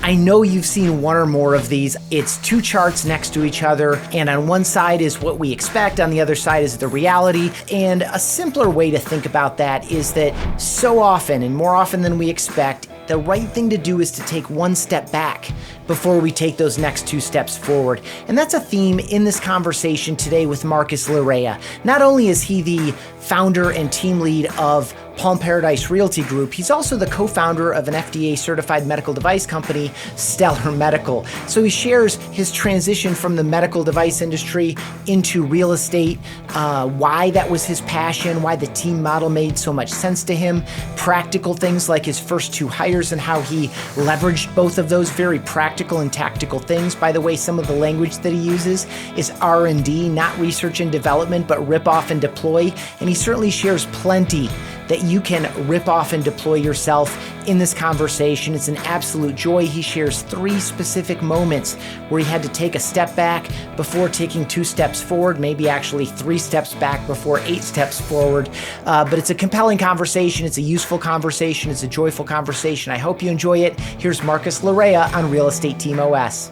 I know you've seen one or more of these. It's two charts next to each other, and on one side is what we expect, on the other side is the reality. And a simpler way to think about that is that so often, and more often than we expect, the right thing to do is to take one step back before we take those next two steps forward. And that's a theme in this conversation today with Marcus Larrea. Not only is he the founder and team lead of Palm Paradise Realty Group, he's also the co-founder of an FDA-certified medical device company, Stellar Medical. So he shares his transition from the medical device industry into real estate, why that was his passion, why the team model made so much sense to him, practical things like his first two hires and how he leveraged both of those very practical and tactical things. By the way, some of the language that he uses is R&D, not research and development, but rip off and deploy. And he certainly shares plenty that you can rip off and deploy yourself in this conversation. It's an absolute joy. He shares 3 specific moments where he had to take a step back before taking 2 steps forward, maybe actually 3 steps back before 8 steps forward. But it's a compelling conversation. It's a useful conversation. It's a joyful conversation. I hope you enjoy it. Here's Marcus Larrea on Real Estate Team OS.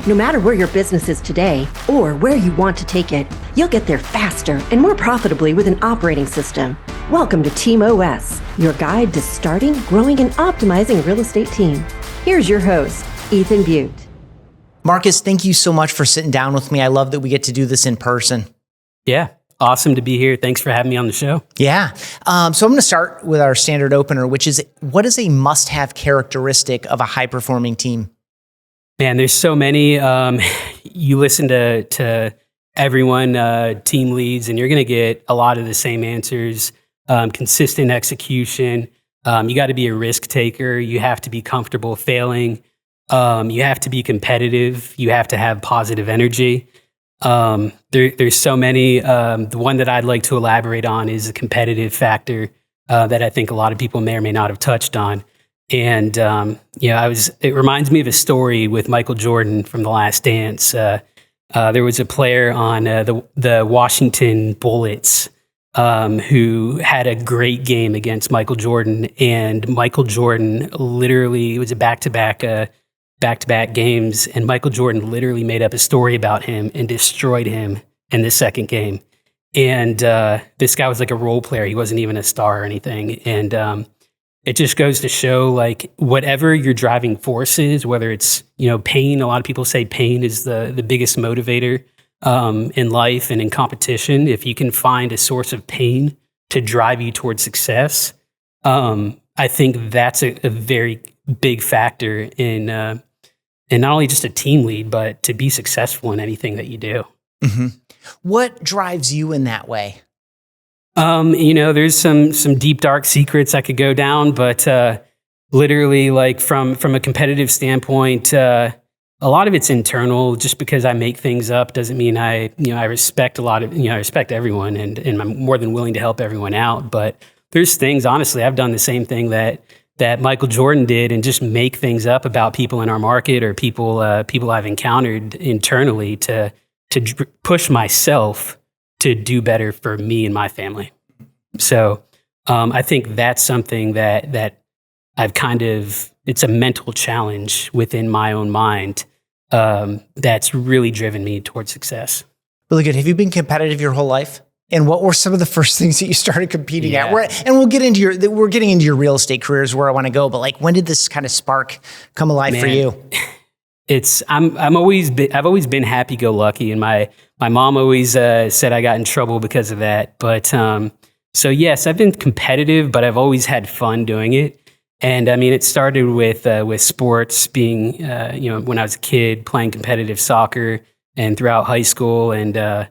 No matter where your business is today or where you want to take it, you'll get there faster and more profitably with an operating system. Welcome to Team OS, your guide to starting, growing, and optimizing a real estate team. Here's your host, Ethan Butte. Marcus, thank you so much for sitting down with me. I love that we get to do this in person. Yeah, awesome to be here. Thanks for having me on the show. Yeah. So I'm going to start with our standard opener, which is, what is a must-have characteristic of a high-performing team? Man, there's so many. You listen to everyone, team leads, and you're going to get a lot of the same answers. Consistent execution. You got to be a risk taker. You have to be comfortable failing. You have to be competitive. You have to have positive energy. There's so many. The one that I'd like to elaborate on is a competitive factor that I think a lot of people may or may not have touched on. And, it reminds me of a story with Michael Jordan from The Last Dance. There was a player on the Washington Bullets who had a great game against Michael Jordan. And Michael Jordan literally, it was a back-to-back games. And Michael Jordan literally made up a story about him and destroyed him in the second game. And this guy was like a role player. He wasn't even a star or anything. And it just goes to show, like, whatever your driving force is, whether it's, pain. A lot of people say pain is the biggest motivator in life and in competition. If you can find a source of pain to drive you towards success, I think that's a very big factor in not only just a team lead, but to be successful in anything that you do. Mm-hmm. What drives you in that way? There's some deep, dark secrets I could go down, but literally, like from a competitive standpoint, a lot of it's internal. Just because I make things up doesn't mean I respect a lot of, I respect everyone and I'm more than willing to help everyone out. But there's things, honestly, I've done the same thing that Michael Jordan did and just make things up about people in our market or people I've encountered internally to push myself to do better for me and my family. So I think that's something that I've it's a mental challenge within my own mind that's really driven me towards success. Really good. Have you been competitive your whole life? And what were some of the first things that you started competing at? And we're getting into your real estate careers where I want to go, but like, when did this kind of spark come alive for you? I've always been happy-go-lucky, and my mom always said I got in trouble because of that. But so yes, I've been competitive, but I've always had fun doing it. And I mean, it started with sports, being when I was a kid playing competitive soccer, and throughout high school and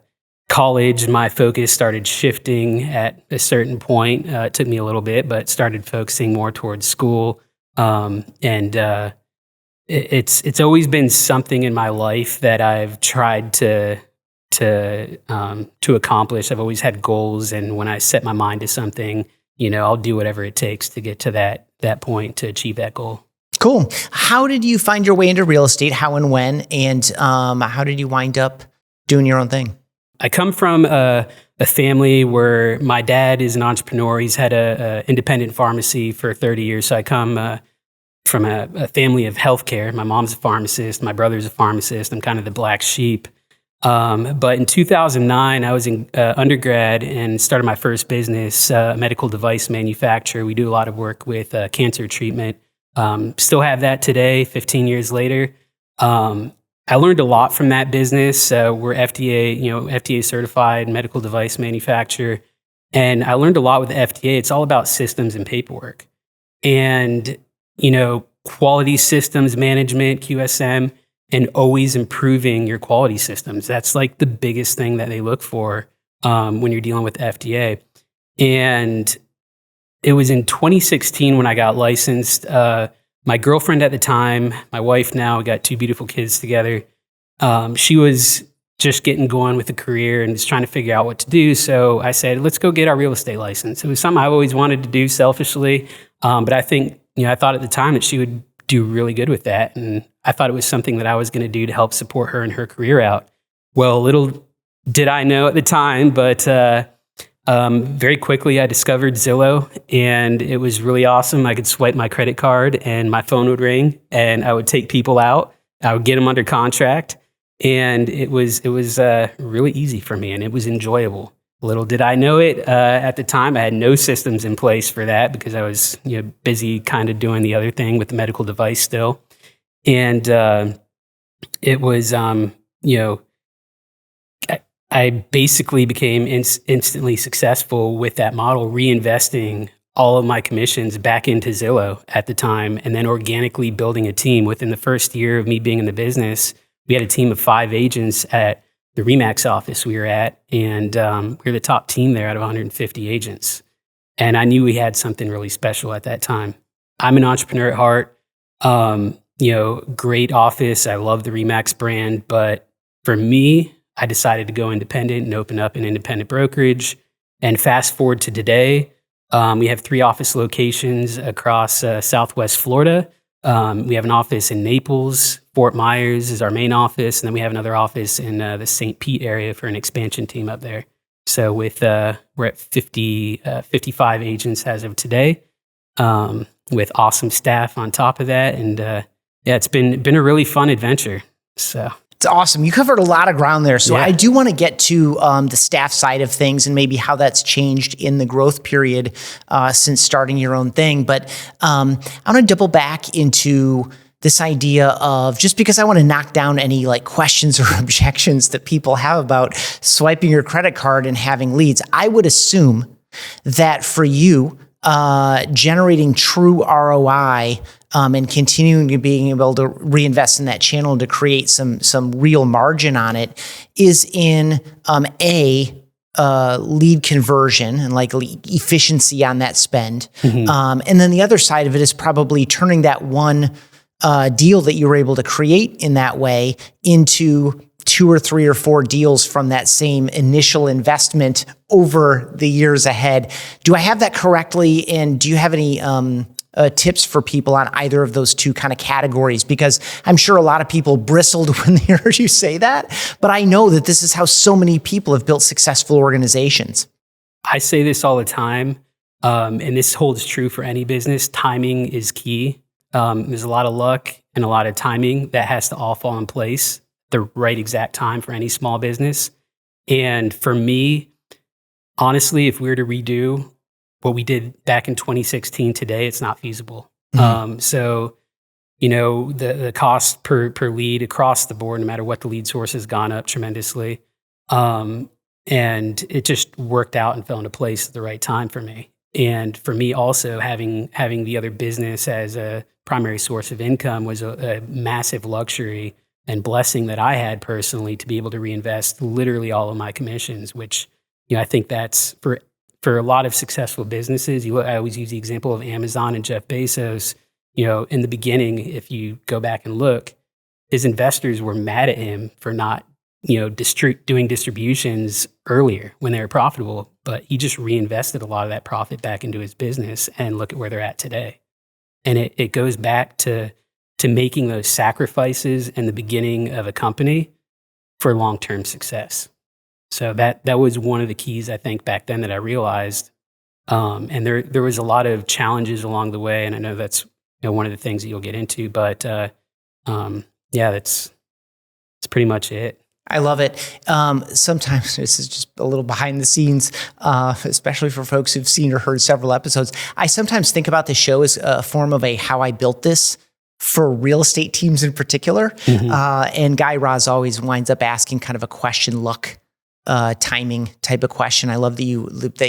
college, my focus started shifting at a certain point. It took me a little bit, but started focusing more towards school It's always been something in my life that I've tried to accomplish. I've always had goals, and when I set my mind to something, I'll do whatever it takes to get to that point to achieve that goal. Cool. How did you find your way into real estate? How and when? And how did you wind up doing your own thing? I come from a family where my dad is an entrepreneur. He's had a independent pharmacy for 30 years. So I come from a family of healthcare. My mom's a pharmacist. My brother's a pharmacist. I'm kind of the black sheep. But in 2009, I was in undergrad and started my first business, medical device manufacturer. We do a lot of work with cancer treatment. Still have that today, 15 years later. I learned a lot from that business. We're FDA-certified medical device manufacturer. And I learned a lot with the FDA. It's all about systems and paperwork. And, quality systems management, QSM, and always improving your quality systems. That's like the biggest thing that they look for when you're dealing with the FDA. And it was in 2016 when I got licensed. My girlfriend at the time, my wife now, we got 2 beautiful kids together. She was just getting going with a career and just trying to figure out what to do. So I said, let's go get our real estate license. It was something I always wanted to do selfishly. But I think, I thought at the time that she would do really good with that. And I thought it was something that I was going to do to help support her in her career out. Well, little did I know at the time, but very quickly I discovered Zillow, and it was really awesome. I could swipe my credit card and my phone would ring, and I would take people out. I would get them under contract, and it was really easy for me, and it was enjoyable. Little did I know it at the time. I had no systems in place for that because I was busy kind of doing the other thing with the medical device still. And it was, I basically became instantly successful with that model, reinvesting all of my commissions back into Zillow at the time, and then organically building a team. Within the first year of me being in the business, we had a team of 5 agents at the RE/MAX office we were at, and we were the top team there out of 150 agents. And I knew we had something really special at that time. I'm an entrepreneur at heart. Great office. I love the RE/MAX brand, but for me, I decided to go independent and open up an independent brokerage. And fast forward to today, we have 3 office locations across Southwest Florida. We have an office in Naples. Fort Myers is our main office. And then we have another office in the St. Pete area for an expansion team up there. So we're at 55 agents as of today, with awesome staff on top of that. And it's been a really fun adventure. So it's awesome. You covered a lot of ground there. So Yeah. I do want to get to the staff side of things and maybe how that's changed in the growth period since starting your own thing. But I want to double back into this idea of, just because I want to knock down any questions or objections that people have about swiping your credit card and having leads. I would assume that for you, generating true ROI and continuing to being able to reinvest in that channel to create some real margin on it is in lead conversion and efficiency on that spend. Mm-hmm. And then the other side of it is probably turning that one deal that you were able to create in that way into 2 or 3 or 4 deals from that same initial investment over the years ahead. Do I have that correctly? And do you have any tips for people on either of those 2 kind of categories? Because I'm sure a lot of people bristled when they heard you say that, but I know that this is how so many people have built successful organizations. I say this all the time, and this holds true for any business. Timing is key. There's a lot of luck and a lot of timing that has to all fall in place the right exact time for any small business. And for me, honestly, if we were to redo what we did back in 2016 today, it's not feasible. Mm-hmm. The cost per lead across the board, no matter what the lead source, has gone up tremendously. And it just worked out and fell into place at the right time for me. And for me also, having the other business as a primary source of income was a massive luxury and blessing that I had personally, to be able to reinvest literally all of my commissions, which, I think that's for a lot of successful businesses. I always use the example of Amazon and Jeff Bezos. In the beginning, if you go back and look, his investors were mad at him for not, doing distributions earlier when they were profitable, but he just reinvested a lot of that profit back into his business, and look at where they're at today. And it goes back to making those sacrifices in the beginning of a company for long-term success. So that was one of the keys, I think, back then that I realized. And there was a lot of challenges along the way, and I know that's one of the things that you'll get into. But that's pretty much it. I love it. Sometimes this is just a little behind the scenes, especially for folks who've seen or heard several episodes. I sometimes think about the show as a form of a how I built this for real estate teams in particular. And Guy Raz always winds up asking kind of a question, luck, timing type of question. I love that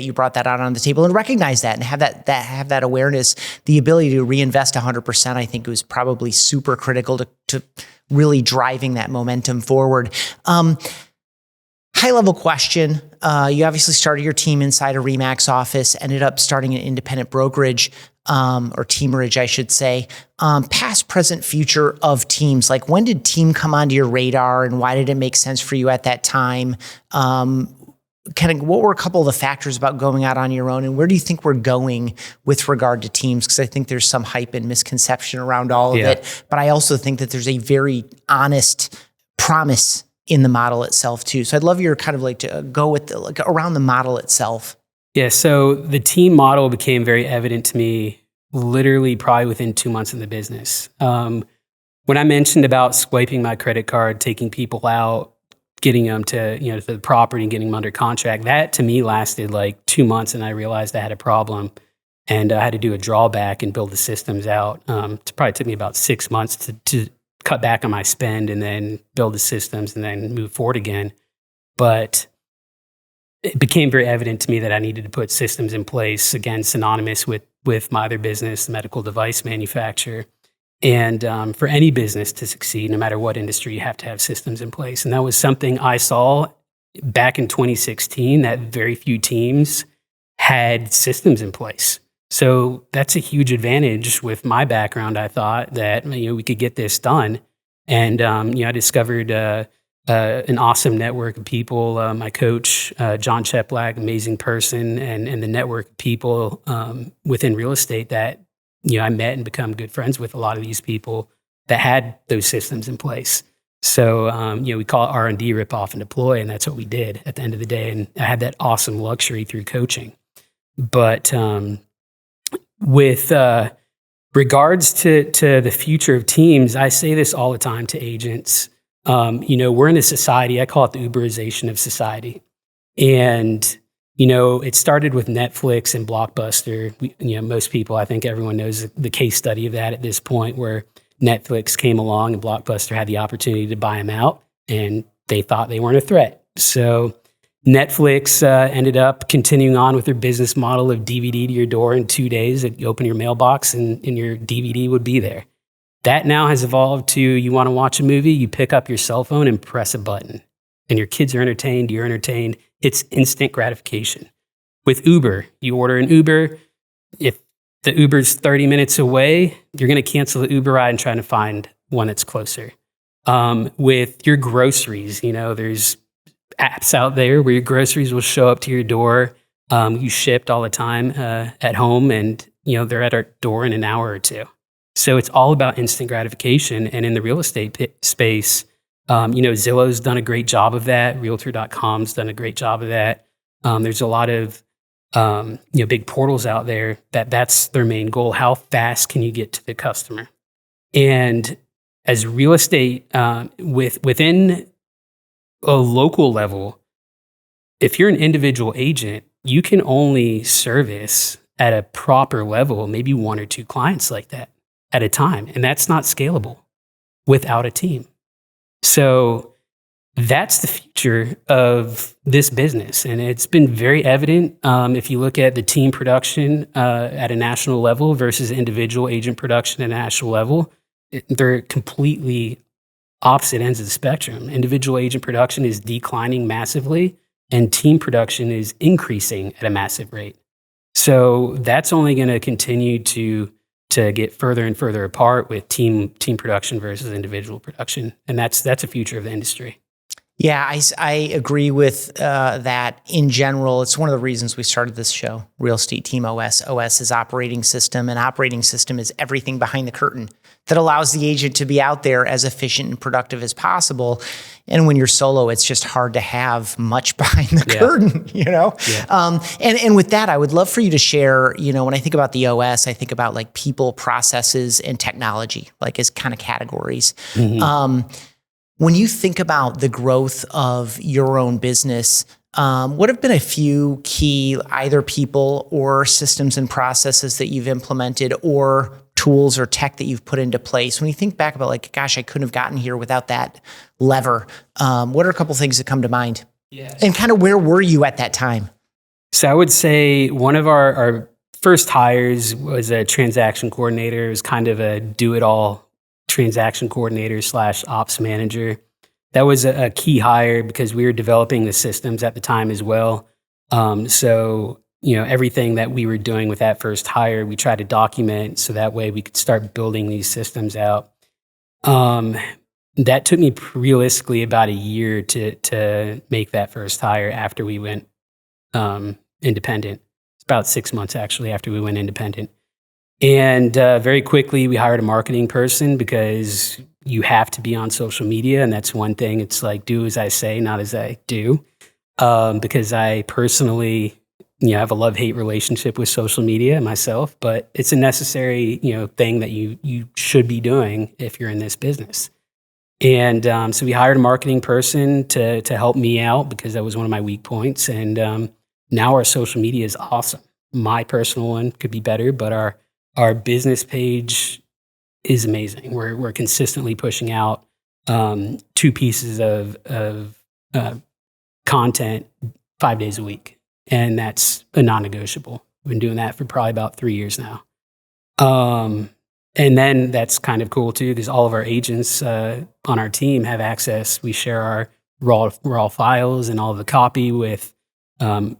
you brought that out on the table and recognize that and have that awareness. The ability to reinvest 100%, I think, was probably super critical to really driving that momentum forward. High level question. You obviously started your team inside a RE/MAX office, ended up starting an independent brokerage, or teamerage, I should say. Past, present, future of teams. Like, when did team come onto your radar and why did it make sense for you at that time? What were a couple of the factors about going out on your own, and where do you think we're going with regard to teams? Because I think there's some hype and misconception around all of it, but I also think that there's a very honest promise in the model itself too. So I'd love your kind of to go with around the model itself. Yeah. So the team model became very evident to me literally probably within 2 months in the business. When I mentioned about swiping my credit card, taking people out, getting them to the property and getting them under contract, that to me lasted like 2 months, and I realized I had a problem, and I had to do a drawback and build the systems out. It probably took me about 6 months to cut back on my spend and then build the systems and then move forward again. But it became very evident to me that I needed to put systems in place, again, synonymous with my other business, the medical device manufacturer. And for any business to succeed, no matter what industry, you have to have systems in place. And that was something I saw back in 2016, that very few teams had systems in place. So that's a huge advantage with my background. I thought that we could get this done. And I discovered an awesome network of people. My coach, John Cheplack, amazing person, and the network of people within real estate that I met and become good friends with a lot of these people that had those systems in place. So, we call it R&D, rip off and deploy. And that's what we did at the end of the day. And I had that awesome luxury through coaching. But with regards to the future of teams, I say this all the time to agents. We're in a society, I call it the Uberization of society. And it started with Netflix and Blockbuster. Most people, I think everyone knows the case study of that at this point, where Netflix came along and Blockbuster had the opportunity to buy them out, and they thought they weren't a threat. So Netflix ended up continuing on with their business model of DVD to your door in 2 days. You open your mailbox and your DVD would be there. That now has evolved to, you want to watch a movie, you pick up your cell phone and press a button. And your kids are entertained, you're entertained. It's instant gratification. With Uber, you order an Uber. If the Uber's 30 minutes away, you're going to cancel the Uber ride and try to find one that's closer. With your groceries, there's apps out there where your groceries will show up to your door. You shipped all the time at home, and they're at our door in an hour or two. So it's all about instant gratification. And in the real estate space, Zillow's done a great job of that. Realtor.com's done a great job of that. There's a lot of big portals out there that's their main goal. How fast can you get to the customer? And as real estate, within a local level, if you're an individual agent, you can only service at a proper level maybe 1 or 2 clients like that at a time. And that's not scalable without a team. So that's the future of this business. And it's been very evident if you look at the team production at a national level versus individual agent production at a national level. They're completely opposite ends of the spectrum. Individual agent production is declining massively, and team production is increasing at a massive rate. So that's only going to continue to get further and further apart with team production versus individual production. And that's a future of the industry. Yeah, I agree with that in general. It's one of the reasons we started this show, Real Estate Team OS. OS is operating system, and operating system is everything behind the curtain that allows the agent to be out there as efficient and productive as possible. And when you're solo, it's just hard to have much behind the curtain, Yeah. And with that, I would love for you to share, when I think about the OS, I think about like people, processes, and technology, like as kind of categories. Mm-hmm. When you think about the growth of your own business, what have been a few key either people or systems and processes that you've implemented or tools or tech that you've put into place? When you think back about like, gosh, I couldn't have gotten here without that lever. What are a couple things that come to mind? Yes. And kind of where were you at that time? So I would say one of our first hires was a transaction coordinator. It was kind of a do-it-all transaction coordinator / ops manager. That was a key hire because we were developing the systems at the time as well. So everything that we were doing with that first hire, we tried to document so that way we could start building these systems out. That took me realistically about a year to make that first hire after we went independent. It's about 6 months actually after we went independent. And very quickly, we hired a marketing person because you have to be on social media. And that's one thing. It's like, do as I say, not as I do. Because I personally, have a love-hate relationship with social media myself. But it's a necessary, thing that you should be doing if you're in this business. And so we hired a marketing person to help me out because that was one of my weak points. And now our social media is awesome. My personal one could be better, but our business page is amazing. We're consistently pushing out 2 pieces of content 5 days a week, and that's a non-negotiable. We've been doing that for probably about 3 years now. And then that's kind of cool too, because all of our agents on our team have access. We share our raw files and all of the copy with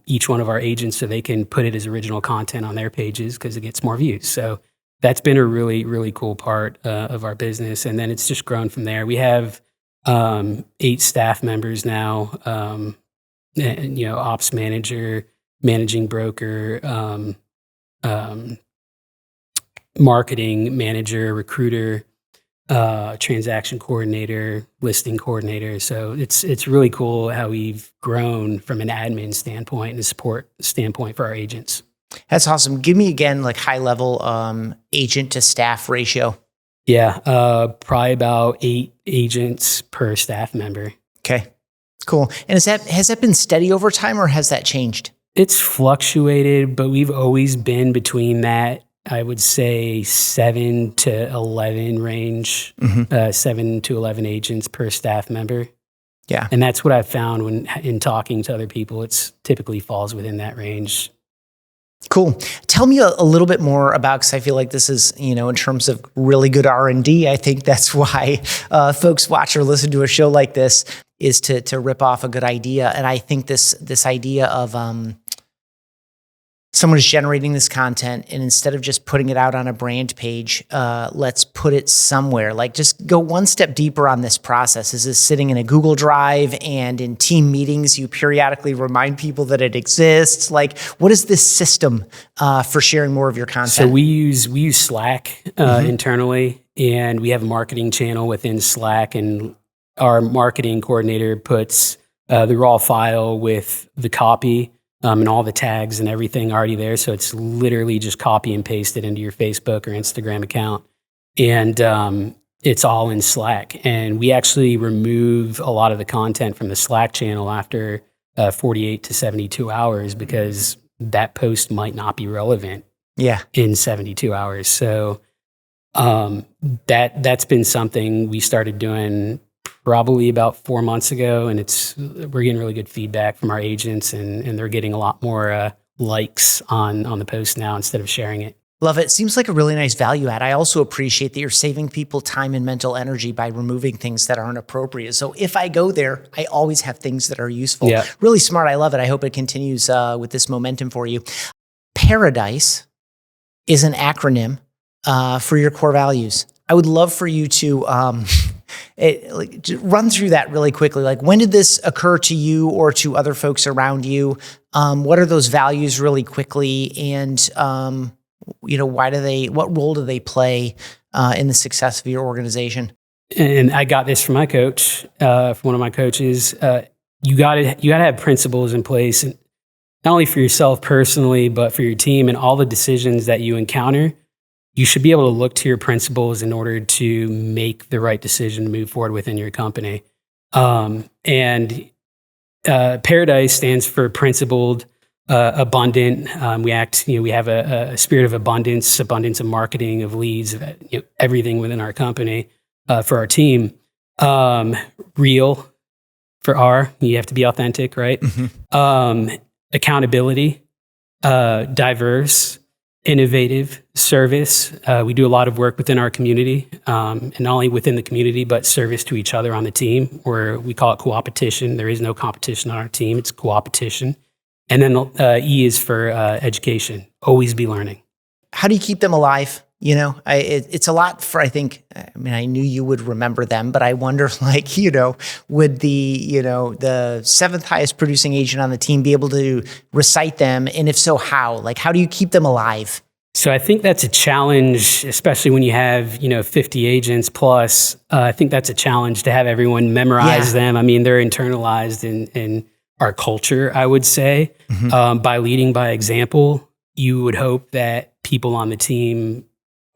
each one of our agents so they can put it as original content on their pages because it gets more views. So that's been a really, really cool part of our business. And then it's just grown from there. We have 8 staff members now, ops manager, managing broker, marketing manager, recruiter, transaction coordinator, listing coordinator. So it's really cool how we've grown from an admin standpoint and a support standpoint for our agents. That's awesome. Give me again, like high level agent to staff ratio. Yeah, probably about 8 agents per staff member. Okay, cool. And has that been steady over time or has that changed? It's fluctuated, but we've always been between that. I would say 7 to 11 range, 7 to 11 agents per staff member. Yeah. And that's what I've found when in talking to other people, it's typically falls within that range. Cool. Tell me a little bit more about, because I feel like this is, in terms of really good R&D, I think that's why folks watch or listen to a show like this is to rip off a good idea. And I think this idea of someone is generating this content, and instead of just putting it out on a brand page, let's put it somewhere. Like, just go one step deeper on this process. Is this sitting in a Google Drive, and in team meetings, you periodically remind people that it exists? Like, what is this system for sharing more of your content? So we use Slack internally, and we have a marketing channel within Slack, and our marketing coordinator puts the raw file with the copy and all the tags and everything already there. So it's literally just copy and paste it into your Facebook or Instagram account. And it's all in Slack. And we actually remove a lot of the content from the Slack channel after 48 to 72 hours because that post might not be relevant in 72 hours. So that's been something we started doing probably about 4 months ago, and we're getting really good feedback from our agents, and they're getting a lot more likes on the post now instead of sharing it. Love it. Seems like a really nice value add. I also appreciate that you're saving people time and mental energy by removing things that aren't appropriate. So if I go there, I always have things that are useful. Yeah. Really smart. I love it. I hope it continues with this momentum for you. Paradise is an acronym for your core values. I would love for you to Run through that really quickly. Like, when did this occur to you or to other folks around you? What are those values really quickly? And, what role do they play in the success of your organization? And I got this from my coach, from one of my coaches. You gotta have principles in place, and not only for yourself personally, but for your team and all the decisions that you encounter. You should be able to look to your principles in order to make the right decision to move forward within your company. And Paradise stands for principled, abundant. We have a spirit of abundance of marketing, of leads, of everything within our company. For our team, real for R, you have to be authentic, right? Mm-hmm. Accountability, diverse, innovative, service. We do a lot of work within our community, and not only within the community, but service to each other on the team, where we call it co-opetition. There is no competition on our team, it's co-opetition. And then E is for education, always be learning. How do you keep them alive? It's a lot for, I knew you would remember them, but I wonder, would the seventh highest producing agent on the team be able to recite them? And if so, how? Like, how do you keep them alive? So I think that's a challenge, especially when you have, 50 agents plus. I think that's a challenge to have everyone memorize them. I mean, they're internalized in our culture, I would say. Mm-hmm. By leading by example, you would hope that people on the team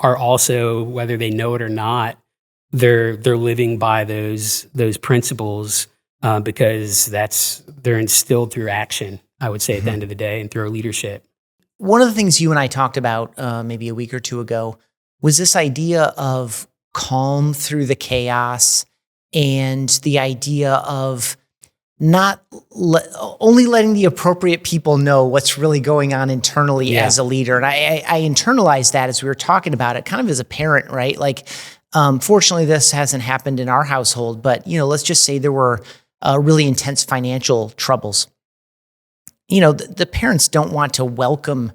are also, whether they know it or not, they're living by those principles, because they're instilled through action, I would say, at the end of the day, and through our leadership. One of the things you and I talked about maybe a week or two ago was this idea of calm through the chaos, and the idea of not only letting the appropriate people know what's really going on internally as a leader. And I internalized that as we were talking about it, kind of as a parent, right? Like, fortunately, this hasn't happened in our household, but, let's just say there were really intense financial troubles. The parents don't want to welcome,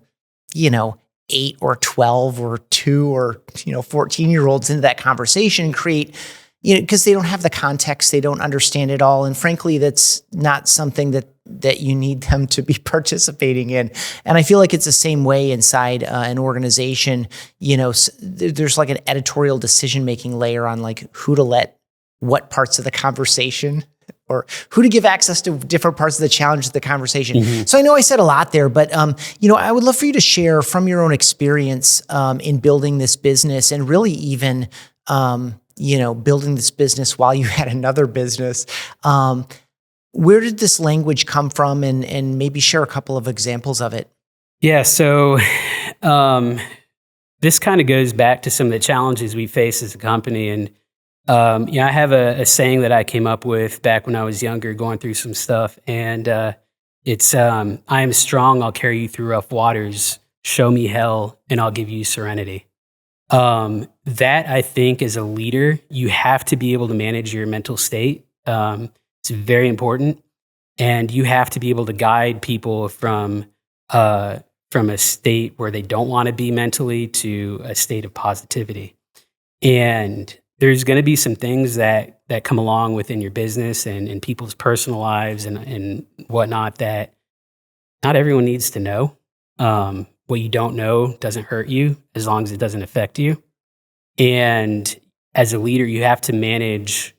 8 or 12 or 2 or, 14-year-olds into that conversation and create, because they don't have the context, they don't understand it all. And frankly, that's not something that you need them to be participating in. And I feel like it's the same way inside an organization. There's like an editorial decision-making layer on like who to let what parts of the conversation, or who to give access to different parts of the challenge of the conversation. Mm-hmm. So I know I said a lot there, but I would love for you to share from your own experience in building this business, and really even building this business while you had another business. Where did this language come from, and maybe share a couple of examples of it? Yeah, so this kind of goes back to some of the challenges we face as a company. And I have a saying that I came up with back when I was younger, going through some stuff. And it's, I am strong, I'll carry you through rough waters. Show me hell, and I'll give you serenity. That, I think, as a leader, you have to be able to manage your mental state. It's very important. And you have to be able to guide people from a state where they don't want to be mentally to a state of positivity. And there's going to be some things that come along within your business and people's personal lives and whatnot that not everyone needs to know. What you don't know doesn't hurt you as long as it doesn't affect you. And as a leader, you have to manage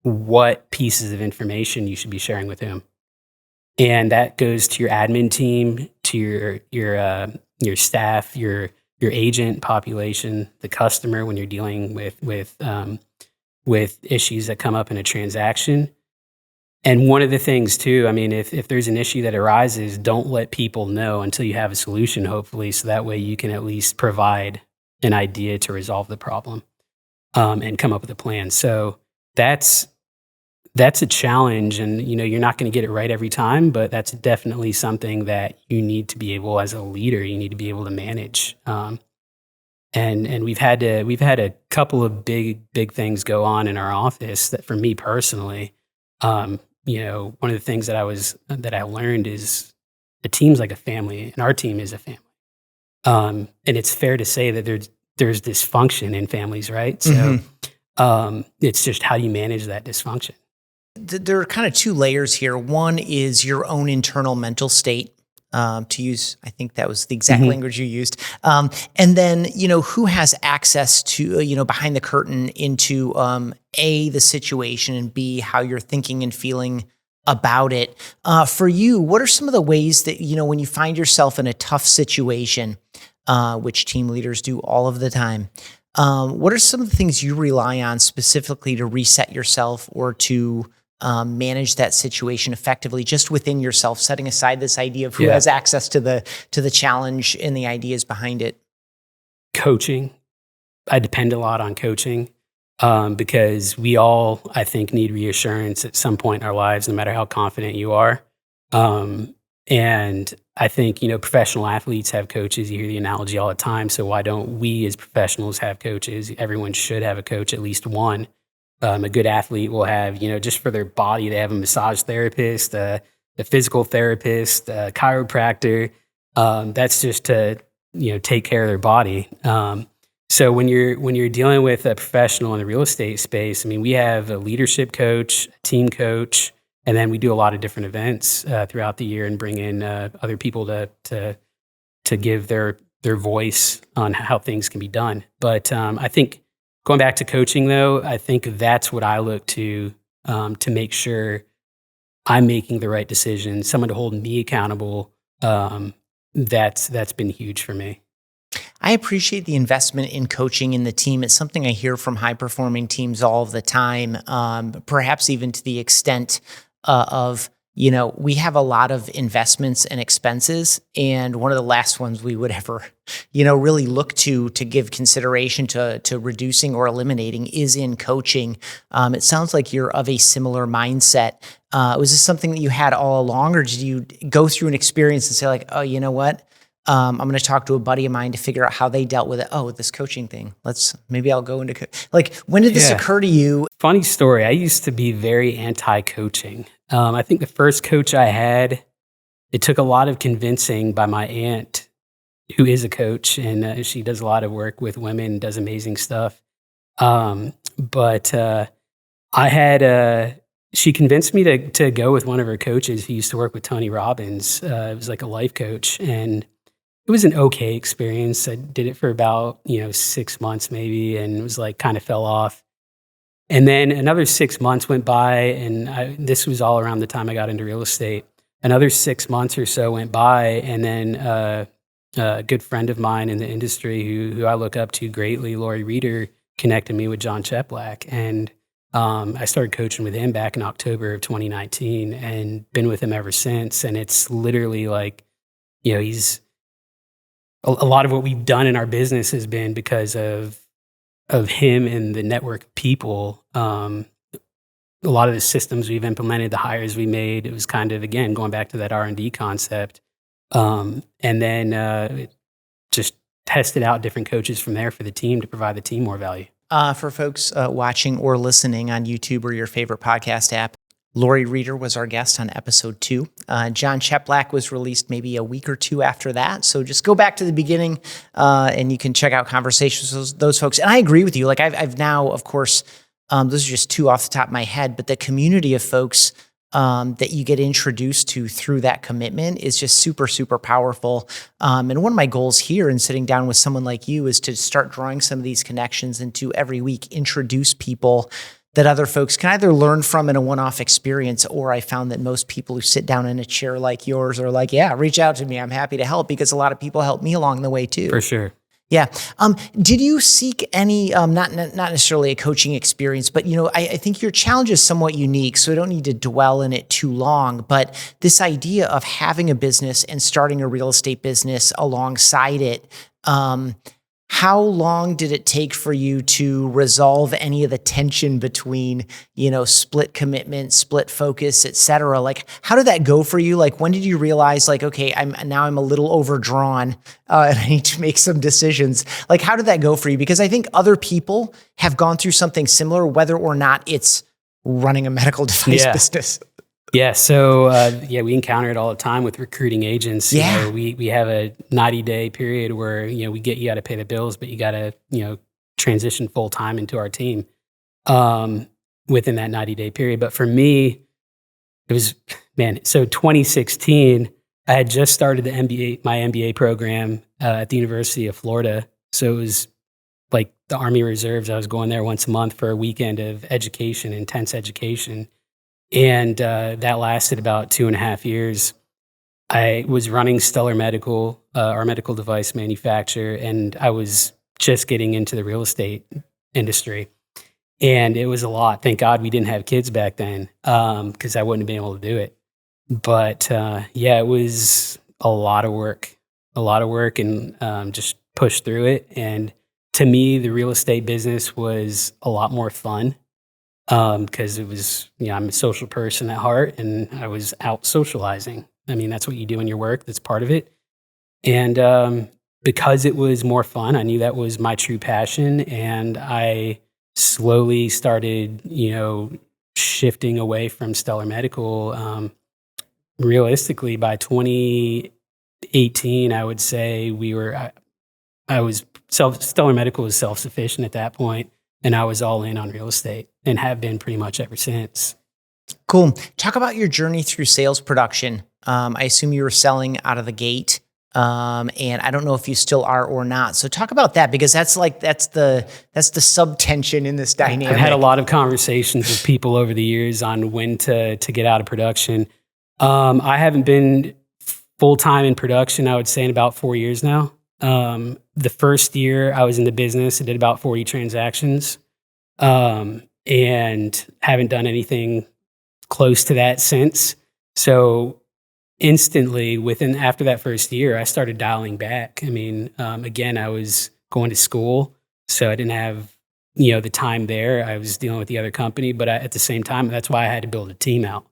what pieces of information you should be sharing with whom. And that goes to your admin team, to your staff, your agent population, the customer when you're dealing with issues that come up in a transaction. And one of the things too, if there's an issue that arises, don't let people know until you have a solution, hopefully, so that way you can at least provide an idea to resolve the problem and come up with a plan. So that's a challenge, and you're not going to get it right every time, but that's definitely something that you need to be able, as a leader, you need to be able to manage. And we've had a couple of big things go on in our office that, for me personally, one of the things that I learned is the team's like a family, and our team is a family. And it's fair to say that there's dysfunction in families, right? So It's just how do you manage that dysfunction? There are kind of two layers here. One is your own internal mental state. To use, I think that was the exact language you used. And then, who has access to, behind the curtain into A, the situation, and B, how you're thinking and feeling about it. For you, what are some of the ways that, when you find yourself in a tough situation, which team leaders do all of the time, what are some of the things you rely on specifically to reset yourself or to manage that situation effectively, just within yourself, setting aside this idea of who has access to the challenge and the ideas behind it? Coaching. I depend a lot on coaching because we all, I think, need reassurance at some point in our lives, no matter how confident you are. And I think, professional athletes have coaches. You hear the analogy all the time. So why don't we as professionals have coaches? Everyone should have a coach, at least one. A good athlete will have, just for their body, they have a massage therapist, a physical therapist, a chiropractor. That's just to, take care of their body. So when you're dealing with a professional in the real estate space, we have a leadership coach, a team coach, and then we do a lot of different events throughout the year and bring in other people to give their voice on how things can be done. But I think, going back to coaching, though, I think that's what I look to make sure I'm making the right decisions, someone to hold me accountable. That's been huge for me. I appreciate the investment in coaching in the team. It's something I hear from high-performing teams all of the time, perhaps even to the extent of, we have a lot of investments and expenses, and one of the last ones we would ever, really look to give consideration to reducing or eliminating is in coaching. It sounds like you're of a similar mindset. Was this something that you had all along, or did you go through an experience and say like, oh, you know what? I'm going to talk to a buddy of mine to figure out how they dealt with it. Oh, with this coaching thing. Maybe I'll go into when did this occur to you? Funny story. I used to be very anti-coaching. I think the first coach I had, it took a lot of convincing by my aunt, who is a coach, and she does a lot of work with women, does amazing stuff. But she convinced me to go with one of her coaches who used to work with Tony Robbins. It was like a life coach, and it was an okay experience. I did it for about 6 months maybe, and it was kind of fell off. And then another 6 months went by, and this was all around the time I got into real estate. Another 6 months or so went by, and then a good friend of mine in the industry who I look up to greatly, Lori Reeder, connected me with John Cheplack. And I started coaching with him back in October of 2019 and been with him ever since. And it's literally he's a lot of what we've done in our business has been because of him and the network of people. A lot of the systems we've implemented, the hires we made, it was kind of, again, going back to that R&D concept. And then just tested out different coaches from there for the team to provide the team more value. For folks watching or listening on YouTube or your favorite podcast app, Lori Reeder was our guest on episode 2. John Cheplack was released maybe a week or two after that. So just go back to the beginning and you can check out conversations with those folks. And I agree with you. I've now, of course, those are just two off the top of my head, but the community of folks that you get introduced to through that commitment is just super, super powerful. And one of my goals here in sitting down with someone like you is to start drawing some of these connections and to every week introduce people that other folks can either learn from in a one-off experience, or I found that most people who sit down in a chair like yours are like, yeah, reach out to me. I'm happy to help, because a lot of people help me along the way too. For sure. Yeah. Did you seek any, not necessarily a coaching experience, but, I think your challenge is somewhat unique, so I don't need to dwell in it too long, but this idea of having a business and starting a real estate business alongside it, how long did it take for you to resolve any of the tension between, split commitment, split focus, et cetera? How did that go for you? When did you realize, okay, I'm a little overdrawn and I need to make some decisions? How did that go for you? Because I think other people have gone through something similar, whether or not it's running a medical device business. Yeah. So, we encounter it all the time with recruiting agents. Yeah. We have a 90-day period where, we get you got to pay the bills, but you got to, transition full time into our team. within that 90-day period. But for me, it was, so 2016, I had just started my MBA program at the University of Florida. So it was like the Army Reserves. I was going there once a month for a weekend of education, intense education. And that lasted about 2.5 years. I was running Stellar Medical, our medical device manufacturer, and I was just getting into the real estate industry. And it was a lot. Thank God we didn't have kids back then, because I wouldn't have been able to do it. But it was a lot of work, and just push through it. And to me, the real estate business was a lot more fun, because it was, I'm a social person at heart, and I was out socializing. I mean, that's what you do in your work. That's part of it. And because it was more fun, I knew that was my true passion. And I slowly started, shifting away from Stellar Medical. Realistically, by 2018, I would say Stellar Medical was self-sufficient at that point, and I was all in on real estate and have been pretty much ever since. Cool. Talk about your journey through sales production. I assume you were selling out of the gate, and I don't know if you still are or not. So talk about that, because that's the sub-tension in this dynamic. I've had a lot of conversations with people over the years on when to get out of production. I haven't been full-time in production, I would say, in about 4 years now. The first year I was in the business, I did about 40 transactions, and haven't done anything close to that since. So instantly, after that first year, I started dialing back. I mean, again, I was going to school, so I didn't have, the time there. I was dealing with the other company, but at the same time, that's why I had to build a team out.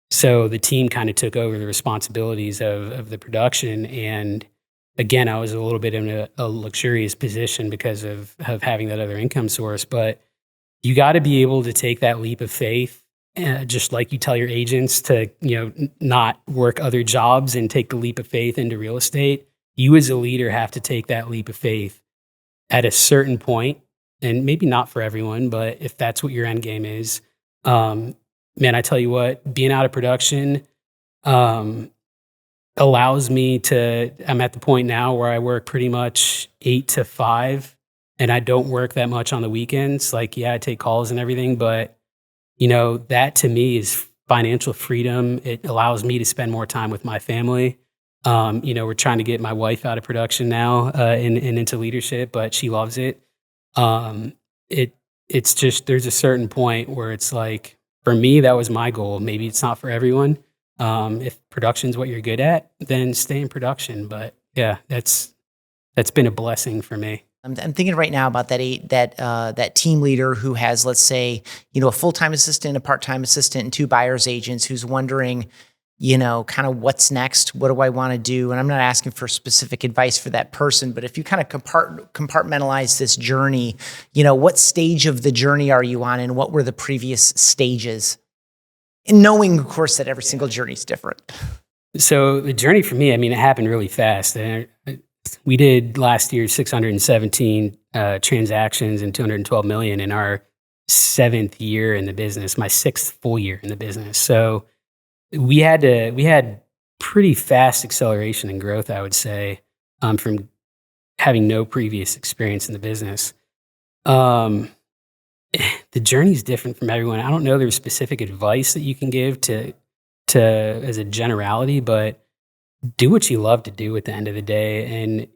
So the team kind of took over the responsibilities of the production. And again, I was a little bit in a luxurious position because of having that other income source. But you got to be able to take that leap of faith, just like you tell your agents to, not work other jobs and take the leap of faith into real estate. You as a leader have to take that leap of faith at a certain point, and maybe not for everyone, but if that's what your end game is, man, I tell you what, being out of production allows me I'm at the point now where I work pretty much 8 to 5, and I don't work that much on the weekends. Like, I take calls and everything, but, that to me is financial freedom. It allows me to spend more time with my family. We're trying to get my wife out of production now and into leadership, but she loves it. It's just, there's a certain point where it's like, for me, that was my goal. Maybe it's not for everyone. If production's what you're good at, then stay in production. But yeah, that's been a blessing for me. I'm thinking right now about that team leader who has, let's say, a full-time assistant, a part-time assistant, and 2 buyer's agents, who's wondering, kind of what's next? What do I want to do? And I'm not asking for specific advice for that person, but if you kind of compartmentalize this journey, what stage of the journey are you on, and what were the previous stages? And knowing, of course, that every single journey is different. So the journey for me, it happened really fast. We did last year 617 transactions and $212 million in our 7th year in the business, my 6th full year in the business. So we had pretty fast acceleration and growth, I would say, from having no previous experience in the business. The journey's different from everyone. I don't know there's specific advice that you can give to as a generality, but do what you love to do at the end of the day. And,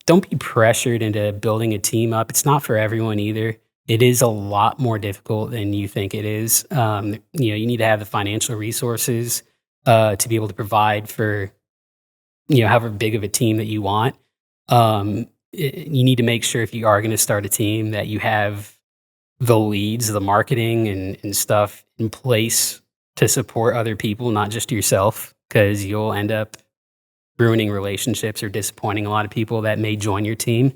don't be pressured into building a team up. It's not for everyone either. It is a lot more difficult than you think it is. You need to have the financial resources to be able to provide for, however big of a team that you want. You need to make sure, if you are going to start a team, that you have the leads, the marketing and stuff in place to support other people, not just yourself, because you'll end up ruining relationships or disappointing a lot of people that may join your team.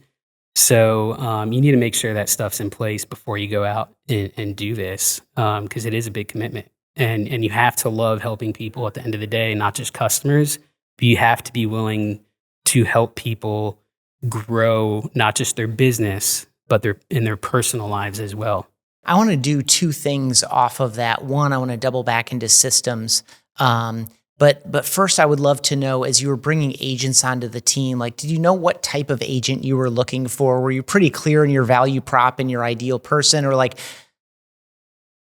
So you need to make sure that stuff's in place before you go out and do this, because it is a big commitment. And you have to love helping people at the end of the day, not just customers, but you have to be willing to help people grow, not just their business, but they're in their personal lives as well. I want to do two things off of that. One, I want to double back into systems. But first, I would love to know, as you were bringing agents onto the team, like, did you know what type of agent you were looking for? Were you pretty clear in your value prop and your ideal person, or like,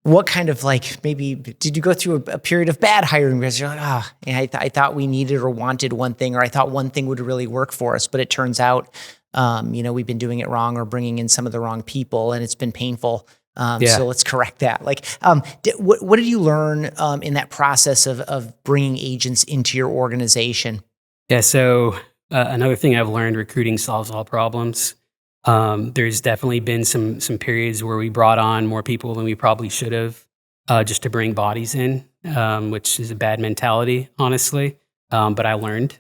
what kind of, like, maybe did you go through a period of bad hiring because you're like, I thought we needed or wanted one thing, or I thought one thing would really work for us, but it turns out, we've been doing it wrong or bringing in some of the wrong people, and it's been painful. So let's correct that. Like, what did you learn in that process of bringing agents into your organization? Yeah. So another thing I've learned: recruiting solves all problems. There's definitely been some periods where we brought on more people than we probably should have, just to bring bodies in, which is a bad mentality, honestly. But I learned.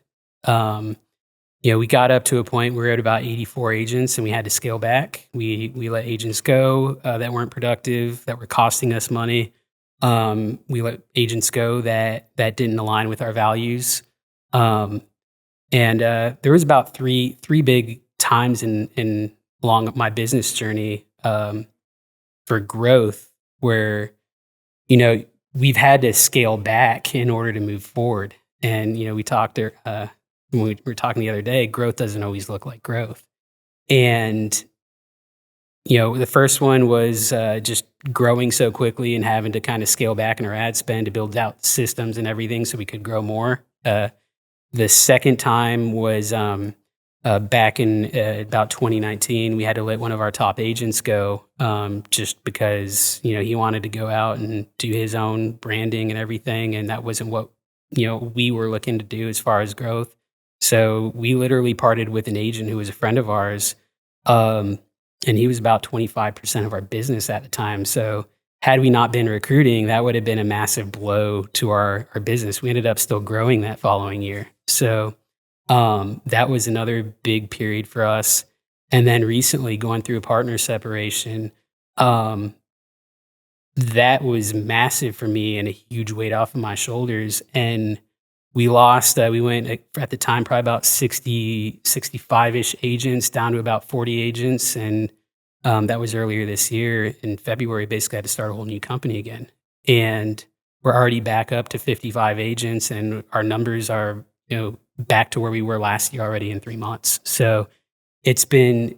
We got up to a point where we were at about 84 agents, and we had to scale back. We let agents go that weren't productive, that were costing us money. We let agents go that didn't align with our values. And there was about three big times in along my business journey for growth where we've had to scale back in order to move forward. And we talked when we were talking the other day, growth doesn't always look like growth. And the first one was just growing so quickly and having to kind of scale back in our ad spend to build out systems and everything so we could grow more. The second time was back in about 2019. We had to let one of our top agents go just because he wanted to go out and do his own branding and everything, and that wasn't what we were looking to do as far as growth. So we literally parted with an agent who was a friend of ours, and he was about 25% of our business at the time. So had we not been recruiting, that would have been a massive blow to our business. We ended up still growing that following year. So that was another big period for us. And then recently going through a partner separation, that was massive for me and a huge weight off of my shoulders. And we lost, we went at the time probably about 60, 65-ish agents down to about 40 agents. And that was earlier this year. In February, basically had to start a whole new company again. And we're already back up to 55 agents, and our numbers are, back to where we were last year already in 3 months. So it's been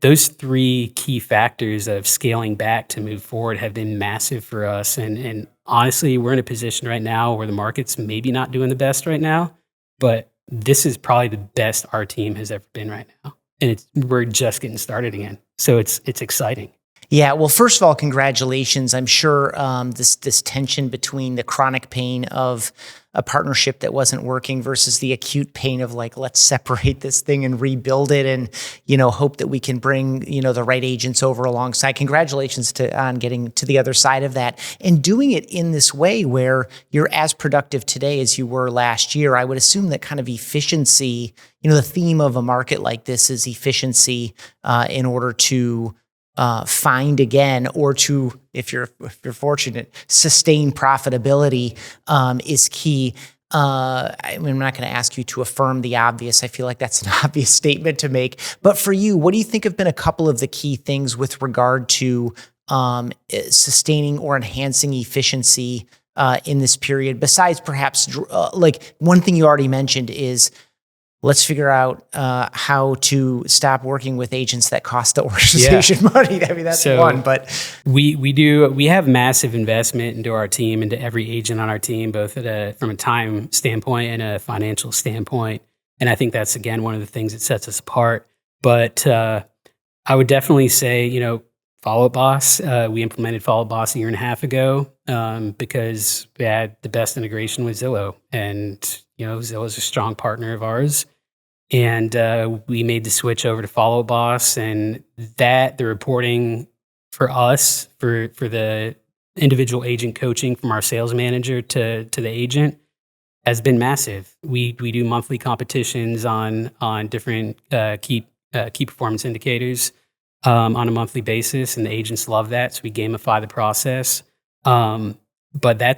those three key factors of scaling back to move forward have been massive for us. And honestly, we're in a position right now where the market's maybe not doing the best right now, but this is probably the best our team has ever been right now. And we're just getting started again. So it's exciting. Yeah. Well, first of all, congratulations. I'm sure this tension between the chronic pain of a partnership that wasn't working versus the acute pain of like, let's separate this thing and rebuild it and, hope that we can bring, the right agents over alongside. Congratulations on getting to the other side of that and doing it in this way where you're as productive today as you were last year. I would assume that kind of efficiency, the theme of a market like this is efficiency in order to find again, or to, if you're fortunate, sustain profitability is key. I'm not going to ask you to affirm the obvious. I feel like that's an obvious statement to make. But for you, what do you think have been a couple of the key things with regard to sustaining or enhancing efficiency in this period? Besides perhaps like one thing you already mentioned is, let's figure out how to stop working with agents that cost the organization money. I mean, that's one, but we have massive investment into our team, into every agent on our team, both from a time standpoint and a financial standpoint. And I think that's, again, one of the things that sets us apart. But I would definitely say, Follow Up Boss. We implemented Follow Up Boss a year and a half ago because we had the best integration with Zillow. And, Zillow is a strong partner of ours. And we made the switch over to Follow Up Boss. And the reporting for us, for the individual agent coaching from our sales manager to the agent has been massive. We do monthly competitions on different key performance indicators on a monthly basis, and the agents love that. So we gamify the process. But I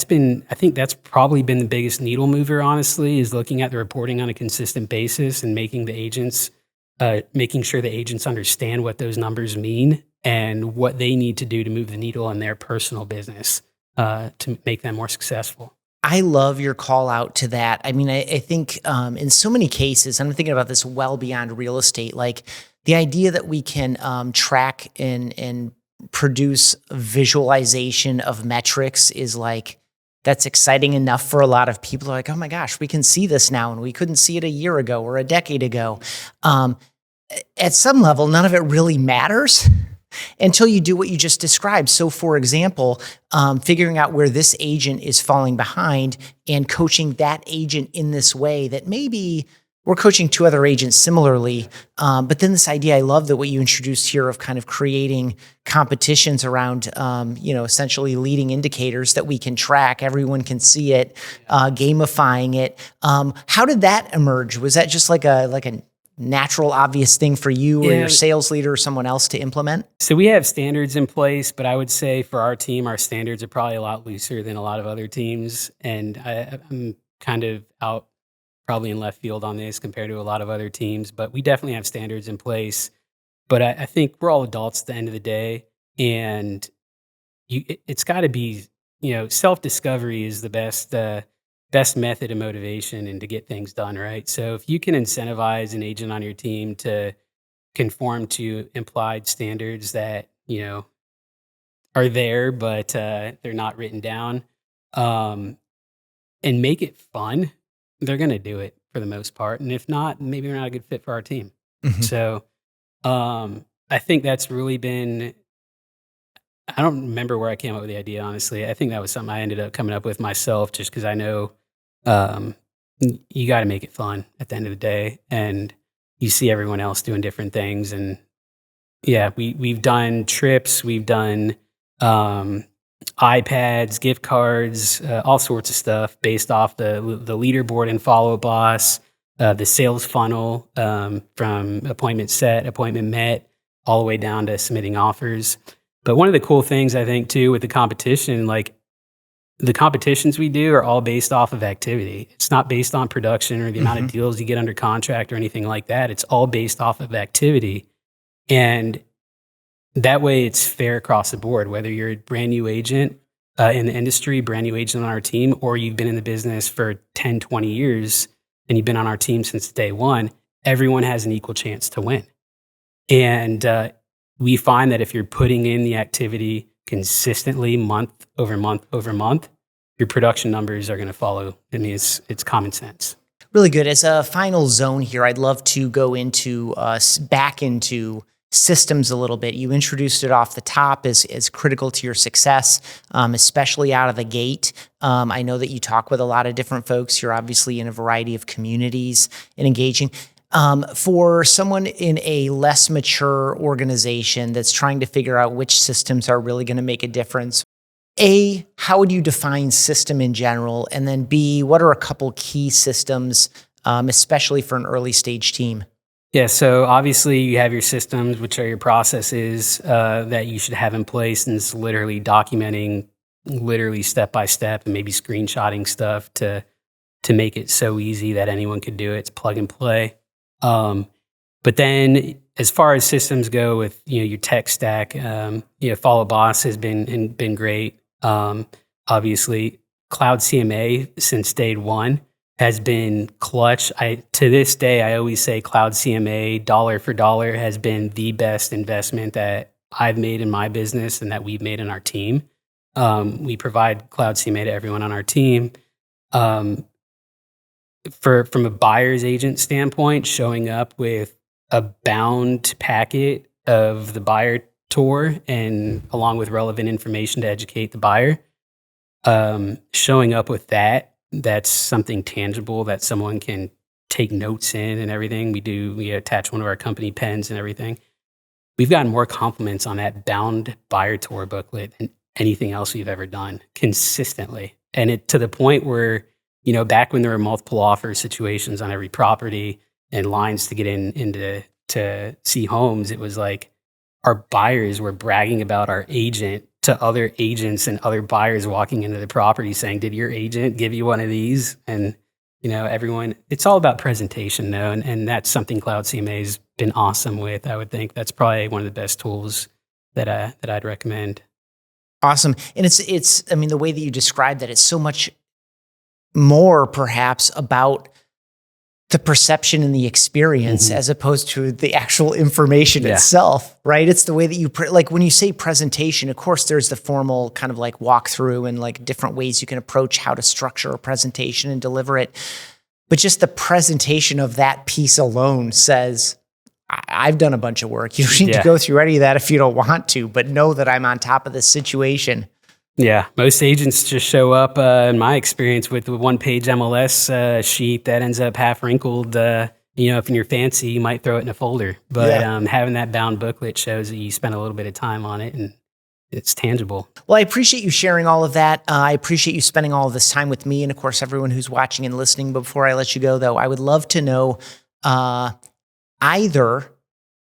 think that's probably been the biggest needle mover, honestly, is looking at the reporting on a consistent basis and making the agents making sure the agents understand what those numbers mean and what they need to do to move the needle in their personal business to make them more successful. I love your call out to that. I mean, I think in so many cases, I'm thinking about this well beyond real estate, like the idea that we can track and produce visualization of metrics is like, that's exciting enough for a lot of people. Like, oh my gosh, we can see this now, and we couldn't see it a year ago or a decade ago. At some level, none of it really matters until you do what you just described. So for example, figuring out where this agent is falling behind and coaching that agent in this way that maybe we're coaching two other agents similarly. But then this idea, I love that what you introduced here of kind of creating competitions around, essentially leading indicators that we can track. Everyone can see it, gamifying it. How did that emerge? Was that just like a natural, obvious thing for you or your sales leader or someone else to implement? So we have standards in place, but I would say for our team, our standards are probably a lot looser than a lot of other teams. And I'm kind of out probably in left field on this compared to a lot of other teams, but we definitely have standards in place. But I think we're all adults at the end of the day, and it's got to be, self-discovery is the best method of motivation and to get things done, right? So if you can incentivize an agent on your team to conform to implied standards that, are there, but they're not written down, and make it fun, they're going to do it for the most part. And if not, maybe they're not a good fit for our team. Mm-hmm. So I think that's really been, I don't remember where I came up with the idea, honestly. I think that was something I ended up coming up with myself just because I know you got to make it fun at the end of the day. And you see everyone else doing different things. And yeah, we've done trips, we've done iPads, gift cards, all sorts of stuff based off the leaderboard and Follow Boss, the sales funnel from appointment set, appointment met, all the way down to submitting offers. But one of the cool things I think too with the competition, like the competitions we do are all based off of activity. It's not based on production or the amount of deals you get under contract or anything like that. It's all based off of activity. And that way it's fair across the board, whether you're a brand new agent in the industry, brand new agent on our team, or you've been in the business for 10, 20 years and you've been on our team since day one, everyone has an equal chance to win. And we find that if you're putting in the activity consistently month over month over month, your production numbers are going to follow. I mean, it's common sense. Really good. As a final zone here, I'd love to go back into systems a little bit. You introduced it off the top as critical to your success, especially out of the gate. I know that you talk with a lot of different folks. You're obviously in a variety of communities and engaging. For someone in a less mature organization that's trying to figure out which systems are really going to make a difference, A, how would you define system in general? And then B, what are a couple key systems, especially for an early stage team? Yeah, so obviously you have your systems, which are your processes that you should have in place, and it's literally documenting literally step by step and maybe screenshotting stuff to make it so easy that anyone could do it. It's plug and play. But then as far as systems go with, your tech stack, Follow Boss has been great. Obviously Cloud CMA since day one has been clutch. To this day, I always say Cloud CMA dollar for dollar has been the best investment that I've made in my business and that we've made in our team. We provide Cloud CMA to everyone on our team. From a buyer's agent standpoint, showing up with a bound packet of the buyer tour and along with relevant information to educate the buyer, showing up with that's something tangible that someone can take notes in and everything. We attach one of our company pens and everything. We've gotten more compliments on that bound buyer tour booklet than anything else we've ever done consistently. And it to the point where, back when there were multiple offer situations on every property and lines to get into to see homes, it was like our buyers were bragging about our agent to other agents and other buyers walking into the property saying, "Did your agent give you one of these?" And everyone, it's all about presentation though. And that's something Cloud CMA has been awesome with. I would think that's probably one of the best tools that I'd recommend. Awesome. And it's, I mean, the way that you described that, it's so much more perhaps about the perception and the experience as opposed to the actual information itself, right? It's the way that you, like when you say presentation, of course, there's the formal kind of like walkthrough and like different ways you can approach how to structure a presentation and deliver it. But just the presentation of that piece alone says, I've done a bunch of work. You don't need to go through any of that if you don't want to, but know that I'm on top of this situation. Yeah, most agents just show up, in my experience, with a one-page MLS sheet that ends up half wrinkled. If you're fancy, you might throw it in a folder. But having that bound booklet shows that you spent a little bit of time on it and it's tangible. Well, I appreciate you sharing all of that. I appreciate you spending all of this time with me and, of course, everyone who's watching and listening. But before I let you go, though, I would love to know either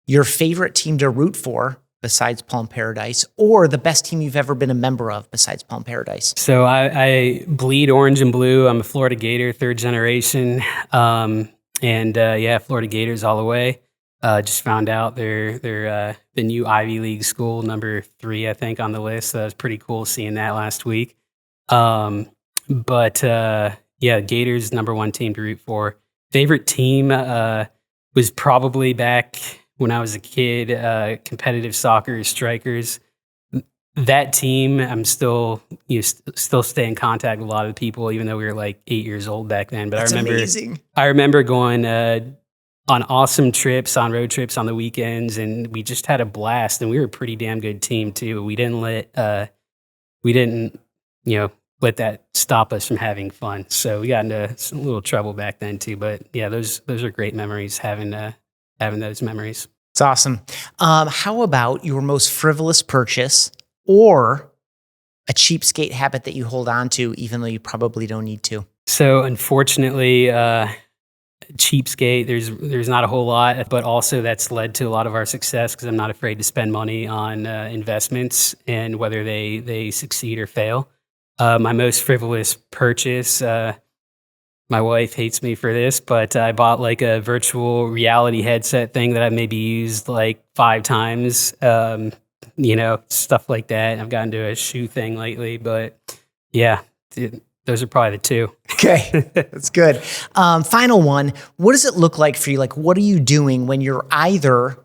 your favorite team to root for besides Palm Paradise, or the best team you've ever been a member of besides Palm Paradise. So I bleed orange and blue. I'm a Florida Gator, third generation. Florida Gators all the way. Just found out they're the new Ivy League school, number 3, I think, on the list. So that was pretty cool seeing that last week. Gators, number 1 team to root for. Favorite team was probably back when I was a kid, competitive soccer, Strikers. That team, I'm still stay in contact with a lot of the people, even though we were like 8 years old back then. But Amazing. I remember going on awesome trips, on road trips on the weekends, and we just had a blast. And we were a pretty damn good team too. We didn't let that stop us from having fun. So we got into some little trouble back then too. But yeah, those are great memories, having those memories. It's awesome. How about your most frivolous purchase or a cheapskate habit that you hold on to, even though you probably don't need to? So unfortunately, cheapskate, there's not a whole lot, but also that's led to a lot of our success because I'm not afraid to spend money on investments and whether they succeed or fail. My most frivolous purchase, my wife hates me for this, but I bought like a virtual reality headset thing that I've maybe used like 5 times, stuff like that. I've gotten to a shoe thing lately, but yeah, those are probably the 2. Okay, that's good. Final one, what does it look like for you? Like, what are you doing when you're either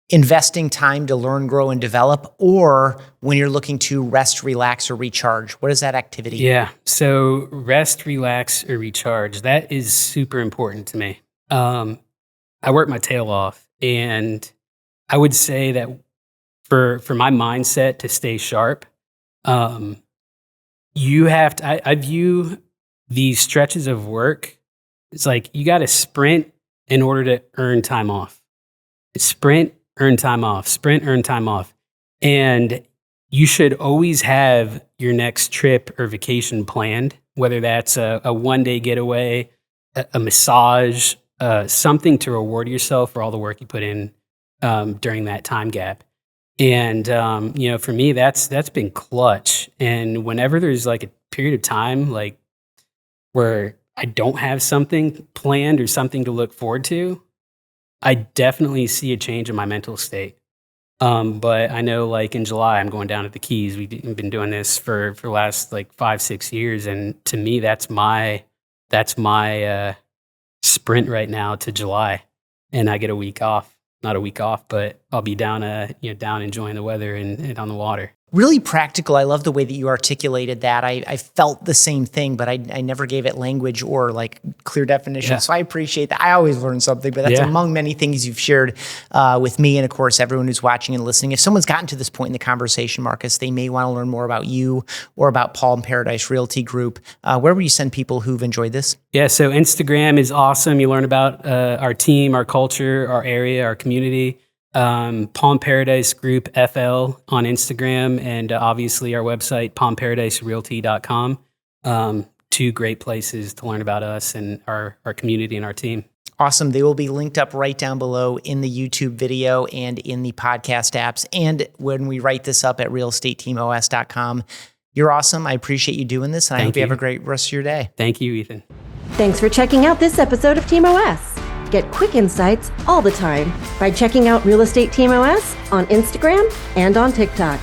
investing time to learn, grow, and develop, or when you're looking to rest, relax, or recharge? What is that activity? Yeah. So rest, relax, or recharge. That is super important to me. I work my tail off, and I would say that for my mindset to stay sharp, you have to, I view these stretches of work, it's like you got to sprint in order to earn time off. Sprint, earn time off, sprint, earn time off. And you should always have your next trip or vacation planned, whether that's a one-day getaway, a massage, something to reward yourself for all the work you put in during that time gap. And, for me, that's been clutch. And whenever there's like a period of time, like where I don't have something planned or something to look forward to, I definitely see a change in my mental state. But I know like in July, I'm going down to the Keys. We've been doing this for the last like 5-6 years. And to me, that's my sprint right now to July. And I get a week off, not a week off, but I'll be down enjoying the weather and on the water. Really practical. I love the way that you articulated that. I felt the same thing, but I never gave it language or like clear definition. Yeah. So I appreciate that. I always learn something, but that's among many things you've shared with me and, of course, everyone who's watching and listening. If someone's gotten to this point in the conversation, Marcus, they may want to learn more about you or about Palm Paradise Realty Group. Where would you send people who've enjoyed this? Yeah, so Instagram is awesome. You learn about our team, our culture, our area, our community. Palm Paradise Group FL on Instagram, and obviously our website, palmparadyserealty.com. 2 great places to learn about us and our community and our team. Awesome. They will be linked up right down below in the YouTube video and in the podcast apps. And when we write this up at realestateteamos.com. You're awesome. I appreciate you doing this, and I hope you have a great rest of your day. Thank you, Ethan. Thanks for checking out this episode of Team OS. Get quick insights all the time by checking out Real Estate Team OS on Instagram and on TikTok.